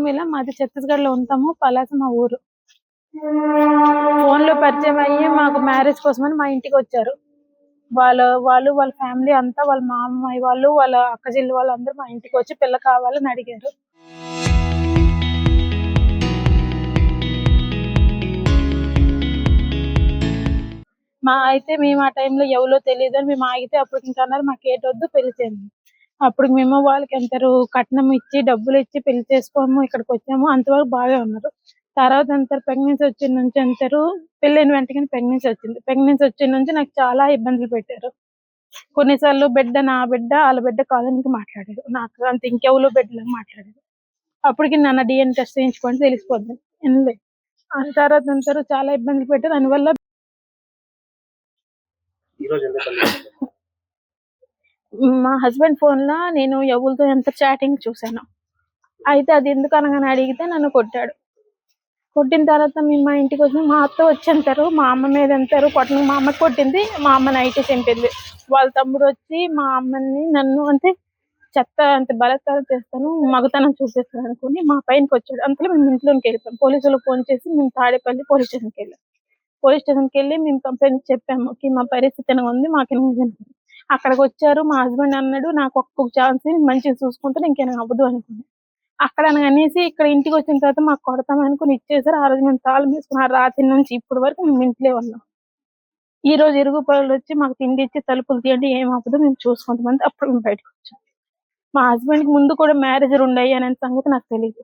ఊర్మిళ, మాది ఛత్తీస్గఢ్ లో ఉంటాము. పలాస మా ఊరు. ఫోన్ లో పరిచయం అయ్యి మాకు మ్యారేజ్ కోసమని మా ఇంటికి వచ్చారు. వాళ్ళ ఫ్యామిలీ అంతా, వాళ్ళ మామయ్య వాళ్ళు, వాళ్ళ అక్క చెల్లి వాళ్ళు అందరూ మా ఇంటికి వచ్చి పిల్ల కావాలని అడిగారు. మేము ఆ టైంలో ఎవరో తెలియదు అని మేము ఆగితే అప్పుడు ఇంకా అన్నారు మాకు ఏటొద్దు పెళ్లి చేయండి. అప్పుడు మేము వాళ్ళకి ఎంతరు కట్నం ఇచ్చి డబ్బులు ఇచ్చి పెళ్లి చేసుకోము ఇక్కడికి వచ్చాము. అంతవరకు బాగా ఉన్నారు. తర్వాత అంటారు ప్రెగ్నెన్సీ వచ్చిన నుంచి అంటారు పెళ్ళైన వెంటనే ప్రెగ్నెన్సీ వచ్చింది. ప్రెగ్నెన్సీ వచ్చిన నుంచి నాకు చాలా ఇబ్బందులు పెట్టారు. కొన్నిసార్లు బిడ్డ నా బిడ్డ వాళ్ళ బిడ్డ కాదని మాట్లాడారు. నాకు అంత ఇంకెవరో బిడ్డలాగా మాట్లాడారు. అప్పటికి నన్ను డిఎన్ఏ టెస్ట్ చేయించుకొని తెలిసిపోద్ది. ఎందుకు ఆ తర్వాత అంటారు చాలా ఇబ్బందులు పెట్టారు. దానివల్ల మా హస్బెండ్ ఫోన్ లో నేను ఎవరితో ఎంత చాటింగ్ చూసాను. అయితే అది ఎందుకు అనగానే అడిగితే నన్ను కొట్టాడు. కొట్టిన తర్వాత మేము మా ఇంటికి వచ్చి మా అత్త వచ్చి అంటారు మా అమ్మ మీద అంటారు కొట్టను. మా అమ్మ కొట్టింది, మా అమ్మ నైట్ చంపింది. వాళ్ళ తమ్ముడు వచ్చి మా అమ్మని నన్ను అంటే చెత్త అంటే బలత్కారం చేస్తాను, మగతనం చూపిస్తాను అనుకుని మా పైనకి వచ్చాడు. అంతలో మేము ఇంట్లోకి వెళ్ళిపోయాం. పోలీసులకు ఫోన్ చేసి మేము తాడేపల్లి పోలీస్ స్టేషన్కి వెళ్ళాం. పోలీస్ స్టేషన్కి వెళ్ళి మేము కంప్లైంట్ చెప్పాము మా పరిస్థితి ఉంది, మాకు అక్కడికి వచ్చారు. మా హస్బెండ్ అన్నాడు నాకు ఒక్క ఛాన్స్ మంచిగా చూసుకుంటే ఇంకేనా అవ్వదు అనుకుని అక్కడ అనేసి ఇక్కడ ఇంటికి వచ్చిన తర్వాత మాకు కొడతాం అనుకుని ఇచ్చేసారు. ఆ రోజు మేము తాళం వేసుకుని రాత్రి నుంచి ఇప్పటి వరకు మేము ఇంట్లో ఉన్నాం. ఈ రోజు ఇరుగు పనులు వచ్చి మాకు తిండి ఇచ్చి తలుపులు తీయండి ఏం అవ్వదు మేము చూసుకుంటామంటే అప్పుడు మేము బయటకు వచ్చాం. మా హస్బెండ్ కి ముందు కూడా మ్యారేజ్ ఉన్నాయి అనే సంగతి నాకు తెలియదు.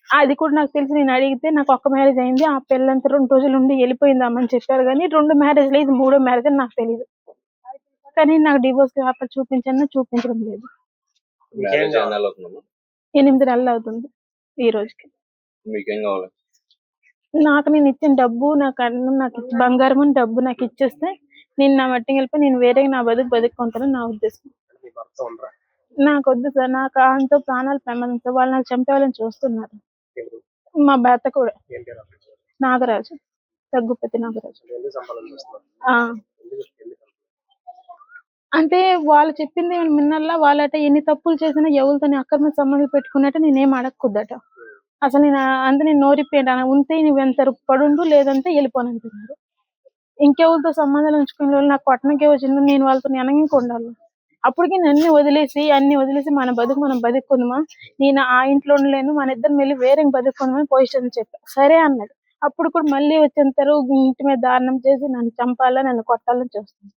అది కూడా నాకు తెలిసి నేను అడిగితే నాకు ఒక్క మ్యారేజ్ అయింది, ఆ పిల్లంతా 2 రోజులు ఉండి వెళ్ళిపోయిందామని చెప్పారు. కానీ 2 మ్యారేజ్లు ఇది 3వ మ్యారేజ్ అని నాకు తెలియదు. కానీ నాకు డివోర్స్ పేపర్ చూపించడం లేదు. 8 నెలలు అవుతుంది ఈ రోజుకి. నాకు నేను ఇచ్చిన డబ్బు నాకు అన్నం నాకు బంగారం డబ్బు నాకు ఇచ్చేస్తే నేను నా మట్టికి వెళ్ళిపోయి నేను వేరే నా బతుకుంటానని నా ఉద్దేశం. నాకు వద్దు సార్, నాకు ఆయనతో ప్రాణాలు ప్రమాదం సార్. వాళ్ళు నాకు చంపేవాళ్ళని చూస్తున్నారు. మా భర్త కూడా నాగరాజు, తగ్గుపతి నాగరాజు. అంటే వాళ్ళు చెప్పింది మిన్నల్లా వాళ్ళట ఎన్ని తప్పులు చేసినా ఎవరితో అక్రమ సంబంధాలు పెట్టుకున్నట్టు నేనేం అడగకూడదట. అసలు నేను నోరిపోయాను ఉంటే నువ్వు ఎంత పడుండు లేదంటే వెళ్ళిపోనంటున్నారు. ఇంకెవరితో సంబంధాలు ఉంచుకునే వాళ్ళు నాకు కొట్టనకే వచ్చింది, నేను వాళ్ళతో ఎనగించి ఉండాలి. అప్పటికి అన్ని వదిలేసి మన బతుకు మనం బతుకుందామా, నేను ఆ ఇంట్లో ఉండలేను, మన ఇద్దరం వెళ్ళి వేరే బతుకుందామని పొజిషన్ చెప్పా. సరే అన్నాడు. అప్పుడు కూడా మళ్ళీ వచ్చేంతారు ఇంటి మీద దారుణం చేసి నన్ను చంపాలా నన్ను కొట్టాలని చూస్తుంది.